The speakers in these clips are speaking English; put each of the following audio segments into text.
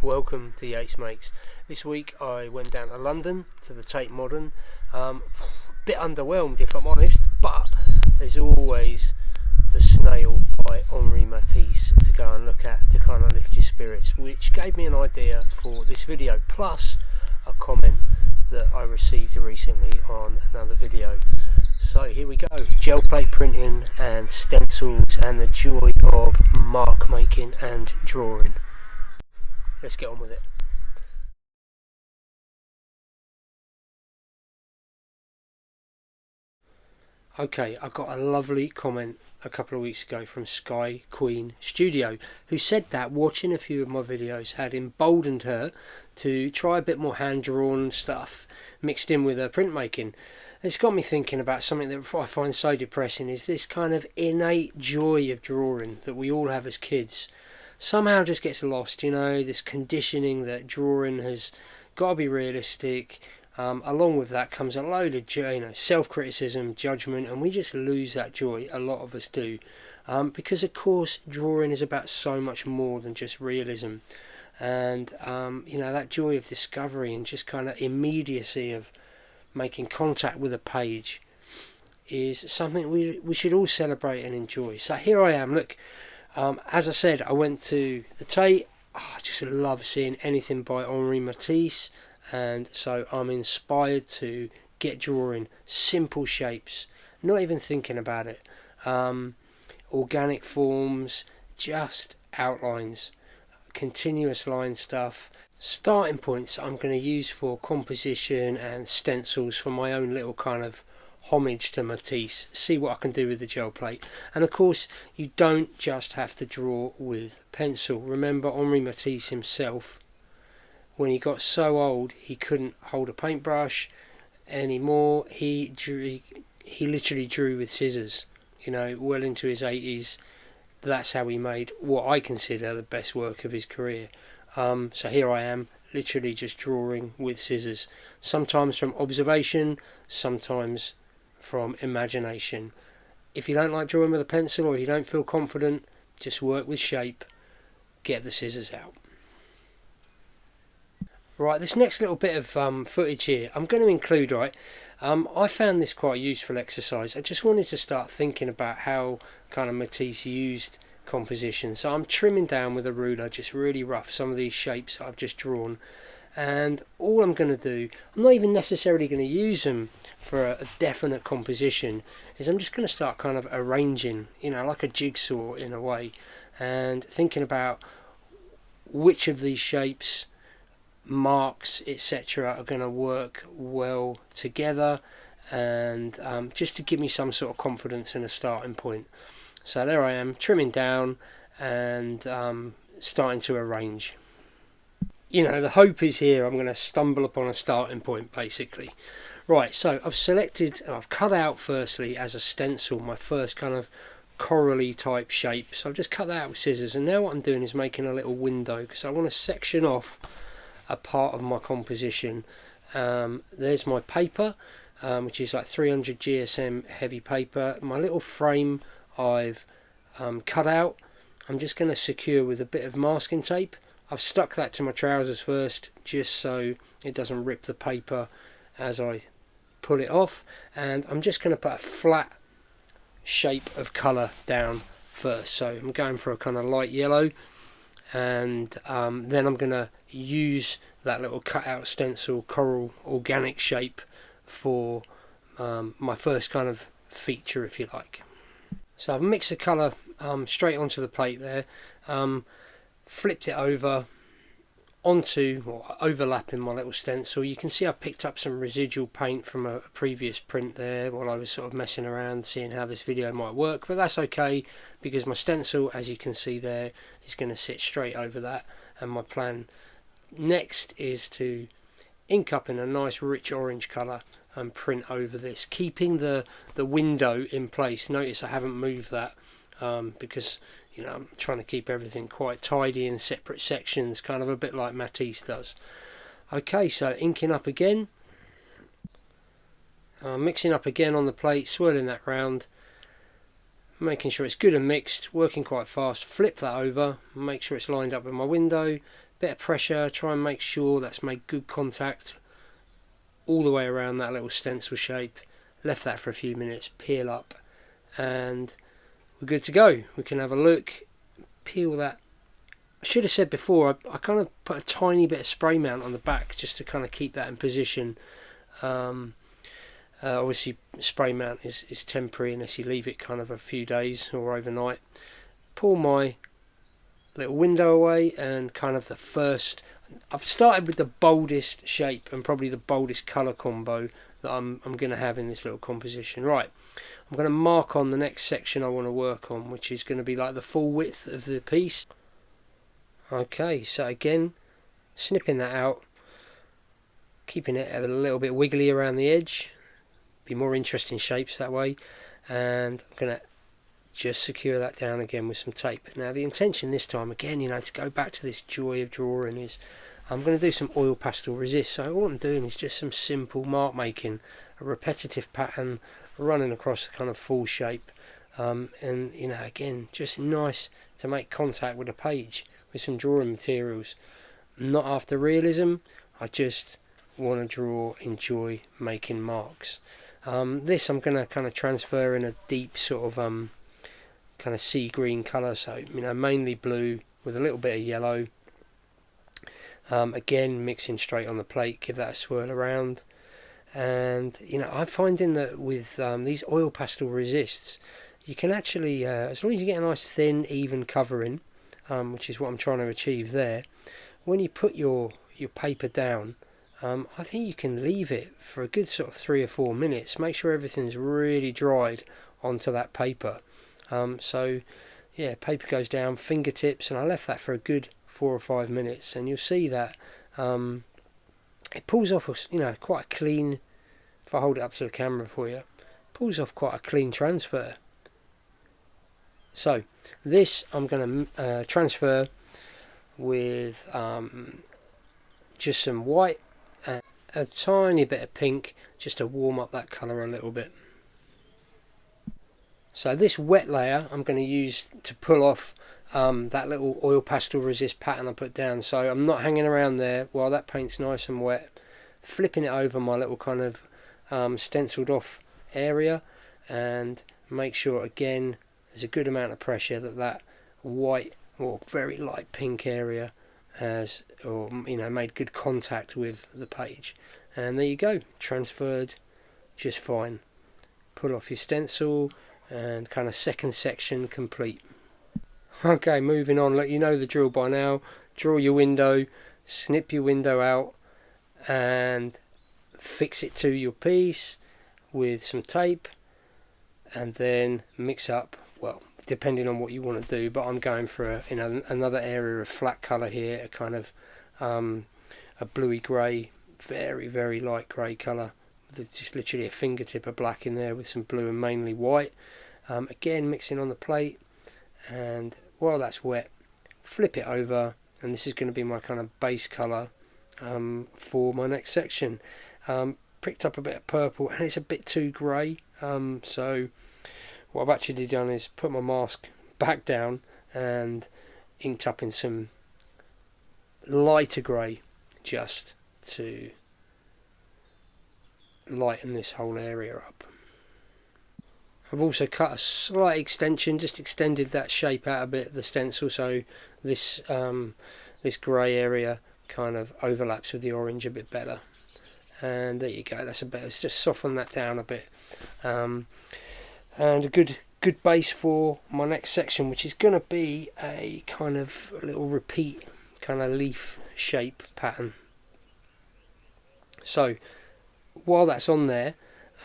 welcome to Yates Makes. This week I went down to London to the Tate Modern. A bit underwhelmed if I'm honest, but there's always the Snail by Henri Matisse to go and look at to kind of lift your spirits, which gave me an idea for this video, plus a comment that I received recently on another video. So here we go, gel plate printing and stencils and the joy of mark making and drawing. Let's get on with it. Okay, I got a lovely comment a couple of weeks ago from Sky Queen Studio, who said that watching a few of my videos had emboldened her to try a bit more hand-drawn stuff mixed in with her printmaking. It's got me thinking about something that I find so depressing, is this kind of innate joy of drawing that we all have as kids. Somehow just gets lost, you know, this conditioning that drawing has got to be realistic. Along with that comes a load of self-criticism, judgment, and we just lose that joy. A lot of us do, because of course drawing is about so much more than just realism, and that joy of discovery and just kind of immediacy of making contact with a page is something we should all celebrate and enjoy. So here I am, look. As I said, I went to the Tate. I just love seeing anything by Henri Matisse, and so I'm inspired to get drawing simple shapes, not even thinking about it. Organic forms, just outlines, continuous line stuff. Starting points I'm going to use for composition and stencils for my own little kind of homage to Matisse, see what I can do with the gel plate. And of course you don't just have to draw with pencil. Remember Henri Matisse himself, when he got so old he couldn't hold a paintbrush anymore, he literally drew with scissors, well into his 80s. That's how he made what I consider the best work of his career. So here I am, literally just drawing with scissors, sometimes from observation, sometimes from imagination. If you don't like drawing with a pencil, or you don't feel confident, just work with shape, get the scissors out. Right, this next little bit of footage here I'm going to include, I found this quite a useful exercise. I just wanted to start thinking about how kind of Matisse used composition. So I'm trimming down with a ruler, just really rough, some of these shapes I've just drawn, and all I'm going to do, I'm not even necessarily going to use them for a definite composition, is I'm just going to start kind of arranging, like a jigsaw in a way, and thinking about which of these shapes, marks, etc. are going to work well together, and just to give me some sort of confidence and a starting point. So there I am, trimming down and starting to arrange. The hope is here I'm going to stumble upon a starting point, basically. Right, so I've cut out firstly as a stencil my first kind of corally type shape. So I've just cut that out with scissors, and now what I'm doing is making a little window, because I want to section off a part of my composition. There's my paper, which is like 300 GSM heavy paper. My little frame I've cut out, I'm just going to secure with a bit of masking tape. I've stuck that to my trousers first, just so it doesn't rip the paper as I pull it off, and I'm just going to put a flat shape of colour down first. So I'm going for a kind of light yellow, and then I'm going to use that little cutout stencil coral organic shape for my first kind of feature, if you like. So I've mixed the colour straight onto the plate there, flipped it over onto, or overlapping my little stencil. You can see I've picked up some residual paint from a previous print there while I was sort of messing around seeing how this video might work, but that's okay because my stencil, as you can see there, is going to sit straight over that. And my plan next is to ink up in a nice rich orange colour and print over this, keeping the window in place. Notice I haven't moved that because I'm trying to keep everything quite tidy in separate sections, kind of a bit like Matisse does. Okay, so inking up again, mixing up again on the plate, swirling that round, making sure it's good and mixed, working quite fast. Flip that over, make sure it's lined up with my window, bit of pressure, try and make sure that's made good contact all the way around that little stencil shape. Left that for a few minutes, peel up, and we're good to go. We can have a look, peel that. I should have said before, I kind of put a tiny bit of spray mount on the back just to kind of keep that in position. Obviously spray mount is temporary unless you leave it kind of a few days or overnight. Pull my little window away, and kind of the first, I've started with the boldest shape and probably the boldest colour combo that I'm going to have in this little composition. Right, I'm going to mark on the next section I want to work on, which is going to be like the full width of the piece. Okay, so again, snipping that out, keeping it a little bit wiggly around the edge, be more interesting shapes that way, and I'm going to just secure that down again with some tape. Now the intention this time, again, to go back to this joy of drawing, is I'm going to do some oil pastel resist. So all I'm doing is just some simple mark making, a repetitive pattern running across the kind of full shape, and again, just nice to make contact with a page with some drawing materials. Not after realism, I just want to enjoy making marks. This I'm going to kind of transfer in a deep sort of kind of sea green colour, so mainly blue with a little bit of yellow. Again, mixing straight on the plate, give that a swirl around. And I'm finding that with these oil pastel resists, you can actually, as long as you get a nice thin even covering, which is what I'm trying to achieve there, when you put your paper down, I think you can leave it for a good sort of 3 or 4 minutes. Make sure everything's really dried onto that paper. So yeah, paper goes down, fingertips, and I left that for a good 4 or 5 minutes, and you'll see that it pulls off quite a clean, if I hold it up to the camera for you, pulls off quite a clean transfer. So this I'm going to transfer with just some white and a tiny bit of pink, just to warm up that colour a little bit. So this wet layer I'm going to use to pull off that little oil pastel resist pattern I put down. So I'm not hanging around there while that paint's nice and wet, flipping it over my little kind of stenciled off area, and make sure again there's a good amount of pressure that white or very light pink area has, or made good contact with the page. And there you go, transferred just fine. Pull off your stencil, and kind of second section complete. Okay, moving on. Look, you know the drill by now. Draw your window, snip your window out, and fix it to your piece with some tape, and then mix up, well, depending on what you want to do, but I'm going for another area of flat colour here, a kind of a bluey grey, very very light grey colour, just literally a fingertip of black in there with some blue and mainly white. Again, mixing on the plate, and while that's wet, flip it over, and this is going to be my kind of base colour for my next section. Pricked up a bit of purple, and it's a bit too grey, so what I've actually done is put my mask back down and inked up in some lighter grey, just to lighten this whole area up. I've also cut a slight extension, just extended that shape out a bit, the stencil, so this this grey area kind of overlaps with the orange a bit better. And there you go, that's a bit, let's just soften that down a bit. And a good base for my next section, which is going to be a kind of a little repeat kind of leaf shape pattern. So while that's on there,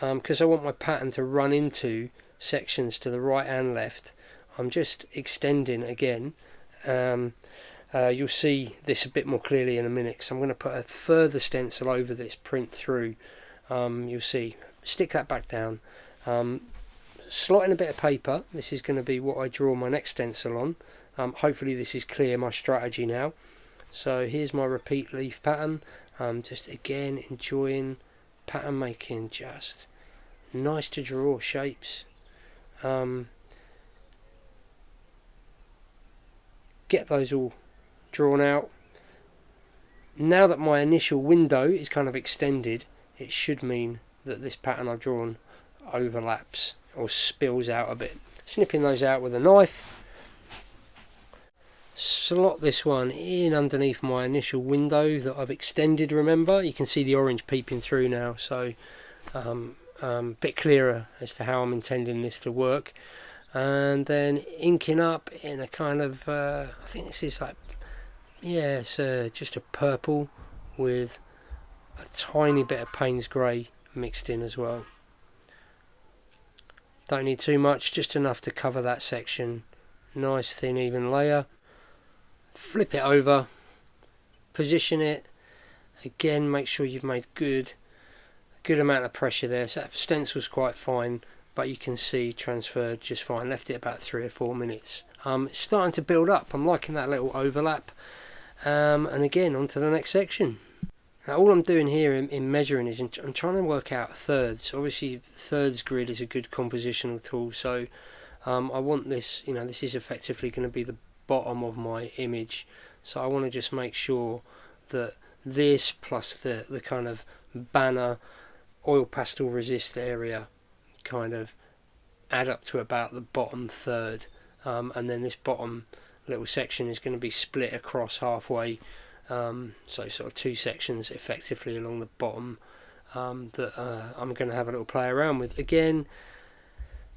because I want my pattern to run into sections to the right and left, I'm just extending again. You'll see this a bit more clearly in a minute, so I'm going to put a further stencil over this, print through. You'll see, stick that back down, slot in a bit of paper. This is going to be what I draw my next stencil on. Hopefully this is clear, my strategy now. So here's my repeat leaf pattern. Just again enjoying pattern making, just nice to draw shapes. Get those all drawn out, now that my initial window is kind of extended, it should mean that this pattern I've drawn overlaps or spills out a bit. Snipping those out with a knife, slot this one in underneath my initial window that I've extended. Remember, you can see the orange peeping through now, so bit clearer as to how I'm intending this to work. And then inking up in a kind of I think this is like, yeah, it's just a purple with a tiny bit of Payne's grey mixed in as well. Don't need too much, just enough to cover that section. Nice thin even layer. Flip it over, position it again, make sure you've made good amount of pressure there. So that stencil's quite fine, but you can see transferred just fine. Left it about 3 or 4 minutes. It's starting to build up. I'm liking that little overlap. And again, on to the next section. Now all I'm doing here in measuring is I'm trying to work out thirds. Obviously thirds grid is a good compositional tool, so I want this, this is effectively going to be the bottom of my image, so I want to just make sure that this plus the kind of banner oil pastel resist area kind of add up to about the bottom third, and then this bottom little section is going to be split across halfway, so sort of 2 sections effectively along the bottom that I'm going to have a little play around with. Again,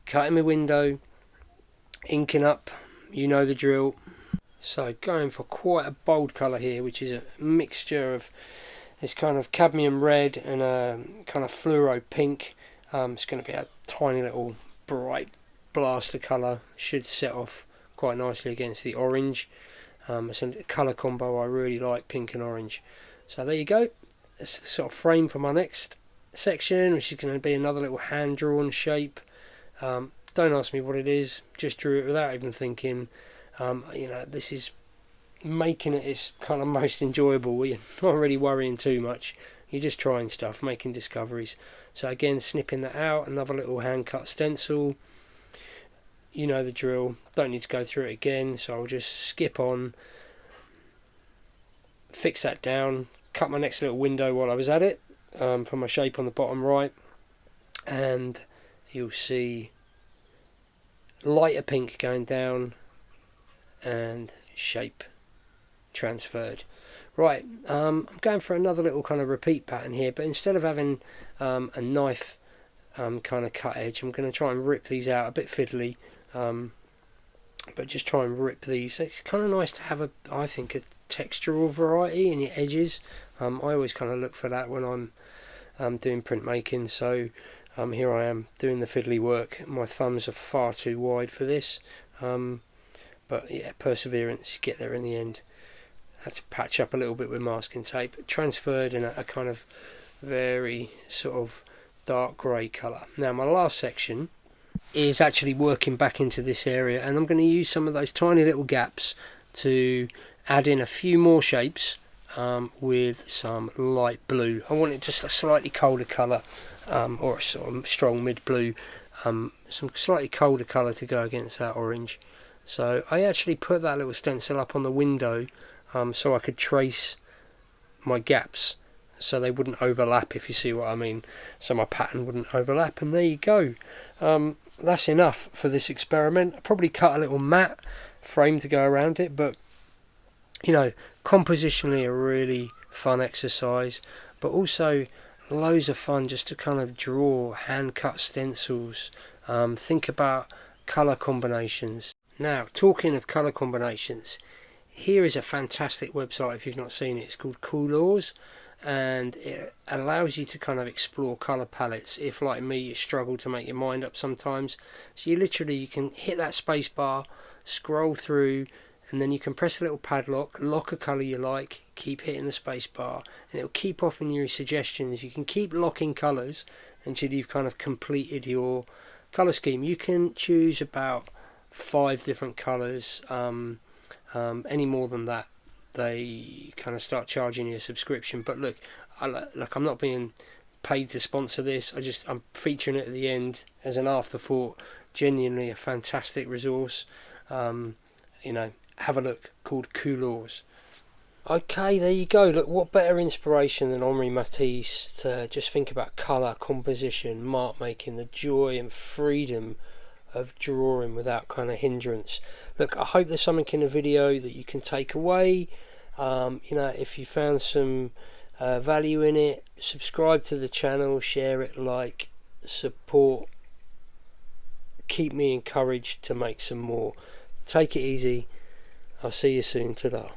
cutting my window, inking up, you know the drill. So going for quite a bold colour here, which is a mixture of this kind of cadmium red and a kind of fluoro pink. It's going to be a tiny little bright blast of colour. Should set off quite nicely against the orange. It's a colour combo I really like, pink and orange. So there you go. That's the sort of frame for my next section, which is going to be another little hand-drawn shape. Don't ask me what it is, just drew it without even thinking. This is making it its kind of most enjoyable. You're not really worrying too much, you're just trying stuff, making discoveries. So again, snipping that out, another little hand cut stencil. You know the drill, don't need to go through it again, so I'll just skip on, fix that down, cut my next little window while I was at it, for my shape on the bottom right, and you'll see lighter pink going down and shape transferred. Right, I'm going for another little kind of repeat pattern here, but instead of having a knife kind of cut edge, I'm going to try and rip these out, a bit fiddly, but just try and rip these. It's kind of nice to have I think a textural variety in your edges. I always kind of look for that when I'm doing printmaking, so here I am doing the fiddly work. My thumbs are far too wide for this, but yeah, perseverance, you get there in the end. Had to patch up a little bit with masking tape. Transferred in a kind of very sort of dark grey colour. Now my last section is actually working back into this area, and I'm going to use some of those tiny little gaps to add in a few more shapes with some light blue. I want it just a slightly colder colour, or a sort of strong mid blue, some slightly colder colour to go against that orange. So I actually put that little stencil up on the window so I could trace my gaps so they wouldn't overlap, if you see what I mean, so my pattern wouldn't overlap. And there you go. That's enough for this experiment. I probably cut a little matte frame to go around it, but compositionally a really fun exercise, but also loads of fun just to kind of draw hand cut stencils, think about colour combinations. Now, talking of colour combinations, here is a fantastic website if you've not seen it. It's called Coolors, and it allows you to kind of explore colour palettes if, like me, you struggle to make your mind up sometimes. So you can hit that space bar, scroll through, and then you can press a little padlock, lock a colour you like, keep hitting the space bar, and it'll keep offering you suggestions. You can keep locking colours until you've kind of completed your colour scheme. You can choose about 5 different colours. Any more than that, they kind of start charging you a subscription. But look, I'm not being paid to sponsor this. I'm featuring it at the end as an afterthought. Genuinely a fantastic resource. Have a look, called Coolors. Okay, there you go. Look, what better inspiration than Henri Matisse to just think about colour, composition, mark making, the joy and freedom of drawing without kind of hindrance. Look, I hope there's something in the video that you can take away. If you found some value in it, subscribe to the channel, share it, like, support, keep me encouraged to make some more. Take it easy. I'll see you soon. Ta-da.